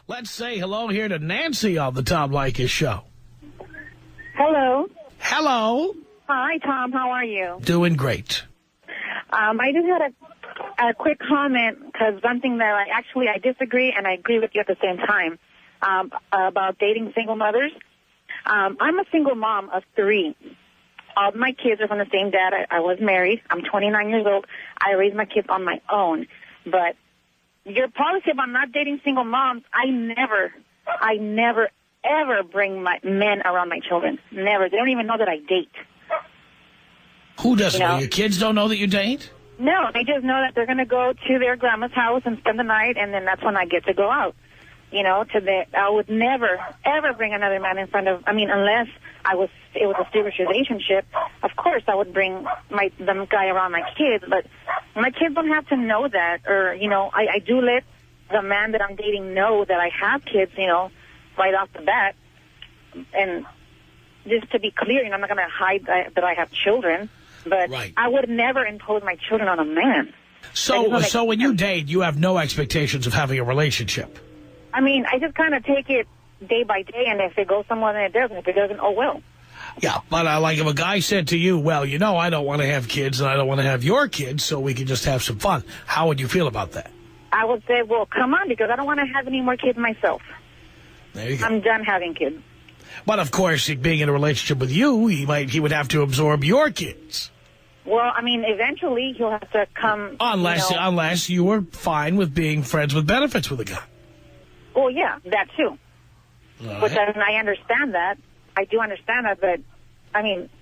Let's say hello here to Nancy on the Tom Leykis show. Hello. Hello. Hi, Tom. How are you? Doing great. I just had a quick comment because something that I disagree and I agree with you at the same time about dating single mothers. I'm a single mom of 3. All my kids are from the same dad. I was married. I'm 29 years old. I raised my kids on my own. But your policy about not dating single moms, I never, ever bring my men around my children. Never. They don't even know that I date. Who doesn't know? Your kids don't know that you date? No, they just know that they're going to go to their grandma's house and spend the night, and then that's when I get to go out. I would never, ever bring another man in front of, unless it was a serious relationship, of course I would bring the guy around my kids, but my kids don't have to know that, or, I do let the man that I'm dating know that I have kids, right off the bat, and just to be clear, I'm not going to hide that I have children, but right. I would never impose my children on a man. So when you date, you have no expectations of having a relationship? I just kind of take it day by day, and if it goes somewhere, then it doesn't. If it doesn't, oh, well. Yeah, but like if a guy said to you, well, I don't want to have kids, and I don't want to have your kids, so we can just have some fun. How would you feel about that? I would say, well, come on, because I don't want to have any more kids myself. There you go. I'm done having kids. But, of course, being in a relationship with you, he would have to absorb your kids. Well, eventually he'll have to come. Unless you were fine with being friends with benefits with a guy. Well, yeah, that too. Right. Which I understand that. I do understand that, but,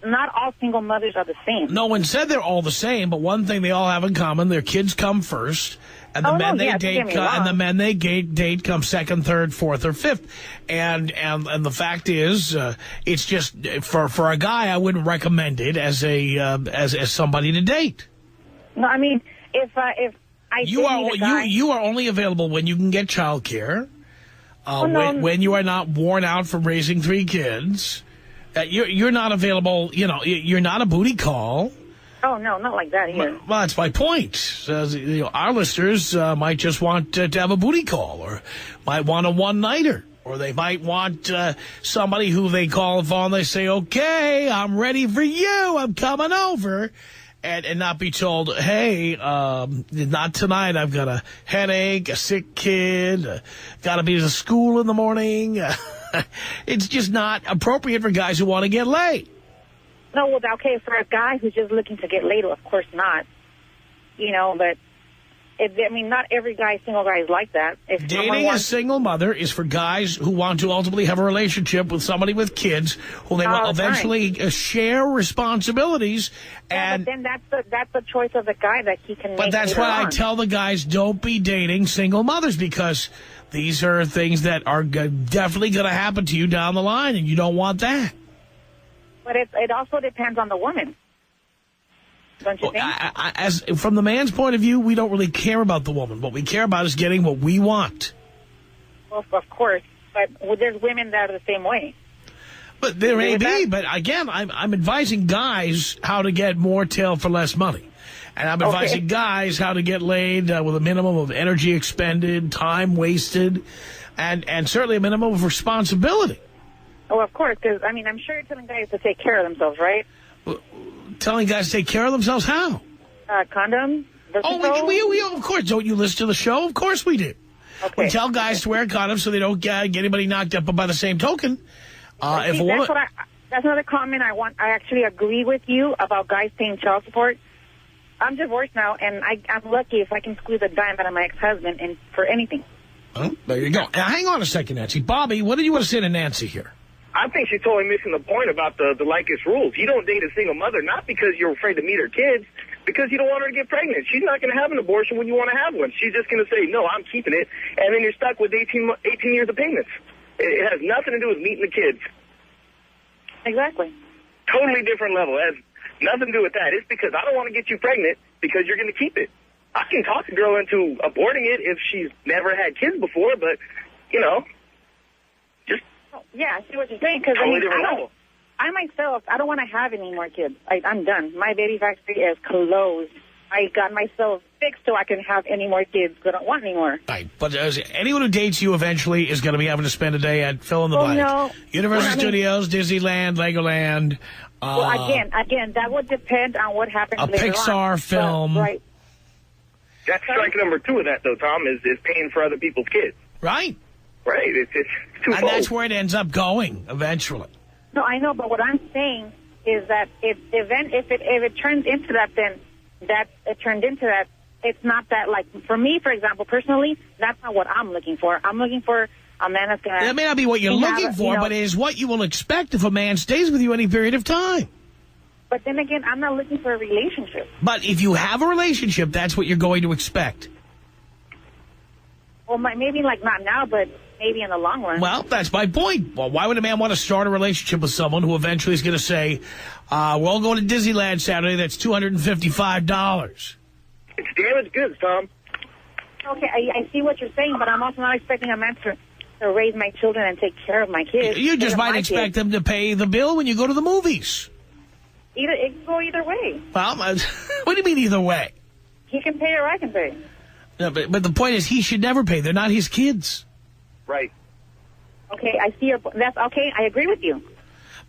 not all single mothers are the same. No one said they're all the same, but one thing they all have in common, their kids come first, and the men they date come second, third, fourth, or fifth. And the fact is, it's just, for a guy, I wouldn't recommend it as somebody to date. No, if you are only available when you can get child care. When you are not worn out from raising 3 kids, you're not available. You're not a booty call. Oh no, not like that either. Well, that's my point. Our listeners might just want to have a booty call, or might want a one-nighter, or they might want somebody who they call the phone. They say, "Okay, I'm ready for you. I'm coming over." And not be told, hey, not tonight. I've got a headache, a sick kid, got to be to school in the morning. It's just not appropriate for guys who want to get laid. No, well, okay, for a guy who's just looking to get laid, of course not. But not every single guy is like that. If dating a single mother is for guys who want to ultimately have a relationship with somebody with kids who they will eventually share responsibilities. Yeah, but then that's the choice of the guy that he can make. But that's why I tell the guys, don't be dating single mothers, because these are things that are definitely going to happen to you down the line, and you don't want that. But it also depends on the woman. Don't you think? From the man's point of view, we don't really care about the woman. What we care about is getting what we want. Well, of course. But there's women that are the same way. But there may be. But again, I'm advising guys how to get more tail for less money. And I'm advising guys how to get laid with a minimum of energy expended, time wasted, and certainly a minimum of responsibility. Oh, of course. Because, I'm sure you're telling guys to take care of themselves, right? Telling guys to take care of themselves? How? Condoms. We of course. Don't you listen to the show? Of course we do. Okay. We tell guys to wear condoms so they don't get anybody knocked up. But by the same token, that's another comment I want. I actually agree with you about guys paying child support. I'm divorced now, and I'm lucky if I can squeeze a dime out of my ex-husband and for anything. Oh, there you go. Now, hang on a second, Nancy. Bobby, what did you want to say to Nancy here? I think she's totally missing the point about the Leykis rules. You don't date a single mother, not because you're afraid to meet her kids, because you don't want her to get pregnant. She's not going to have an abortion when you want to have one. She's just going to say, no, I'm keeping it, and then you're stuck with 18 years of payments. It has nothing to do with meeting the kids. Exactly. Totally different level. It has nothing to do with that. It's because I don't want to get you pregnant because you're going to keep it. I can talk a girl into aborting it if she's never had kids before, but, just... Yeah, I see what you're saying, because I myself, I don't want to have any more kids. I'm done. My baby factory is closed. I got myself fixed so I can have any more kids because I don't want any more. Right, but anyone who dates you eventually is going to be having to spend a day at fill in the blank. No. Universal Studios, Disneyland, Legoland. Well, again, that would depend on what happens later on. A Pixar film. Right. That's strike number 2 of that, though, Tom, is paying for other people's kids. Right. Right. It's twofold. And that's where it ends up going eventually. No, I know, but what I'm saying is that if it turns into that, then it turned into that. It's not that, like, for me, for example, personally, that's not what I'm looking for. I'm looking for a man that's going to... That may not be what you're looking for, but it is what you will expect if a man stays with you any period of time. But then again, I'm not looking for a relationship. But if you have a relationship, that's what you're going to expect. Well, maybe, like, not now, but maybe in the long run. Well, that's my point. Well, why would a man want to start a relationship with someone who eventually is going to say, we're all going to Disneyland Saturday, that's $255? It's damaged goods, Tom. Okay, I see what you're saying, but I'm also not expecting a man to raise my children and take care of my kids. You just might expect them to pay the bill when you go to the movies. It can go either way. Well, what do you mean either way? He can pay or I can pay. No, but the point is he should never pay. They're not his kids. Right. Okay, I see that's okay. I agree with you.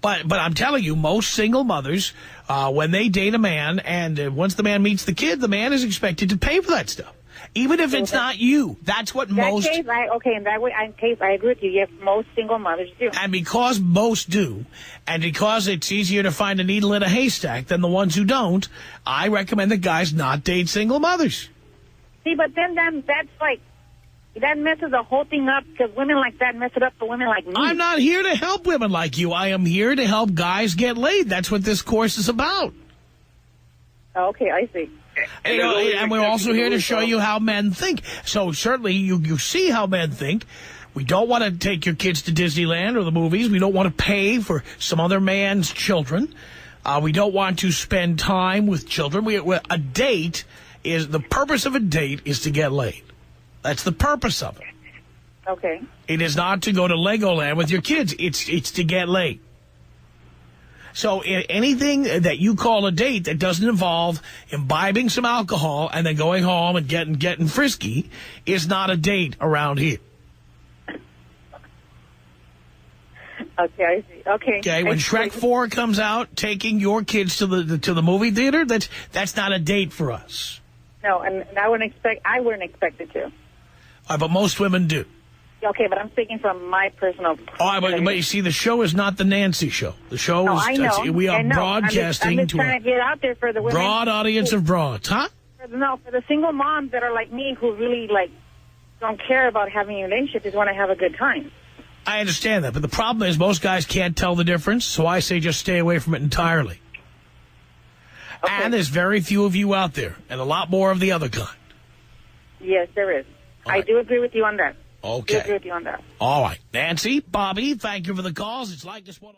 But I'm telling you, most single mothers, when they date a man, and once the man meets the kid, the man is expected to pay for that stuff. Even if it's not you. That's what most... In that case, I agree with you. Yes, most single mothers do. And because most do, and because it's easier to find a needle in a haystack than the ones who don't, I recommend that guys not date single mothers. See, but then that's like... That messes the whole thing up because women like that mess it up for women like me. I'm not here to help women like you. I am here to help guys get laid. That's what this course is about. Okay, I see. And we're also here to show you how men think. So certainly you see how men think. We don't want to take your kids to Disneyland or the movies. We don't want to pay for some other man's children. We don't want to spend time with children. A date is, the purpose of a date is to get laid. That's the purpose of it. Okay. It is not to go to Legoland with your kids. It's to get laid. So anything that you call a date that doesn't involve imbibing some alcohol and then going home and getting frisky is not a date around here. Okay, I see. Okay. When Shrek 4 comes out, taking your kids to the movie theater, that's not a date for us. No, and I wouldn't expect it to. But most women do. Okay, but I'm speaking from my personal... But you see, the show is not the Nancy show. The show is... I know. We are broadcasting I'm just trying to get out there for the women. Broad audience of broads, huh? No, for the single moms that are like me who really, like, don't care about having a relationship, just want to have a good time. I understand that, but the problem is most guys can't tell the difference, so I say just stay away from it entirely. Okay. And there's very few of you out there, and a lot more of the other kind. Yes, there is. Right. I do agree with you on that. Okay. I do agree with you on that. All right. Nancy, Bobby, thank you for the calls. It's Leykis 101.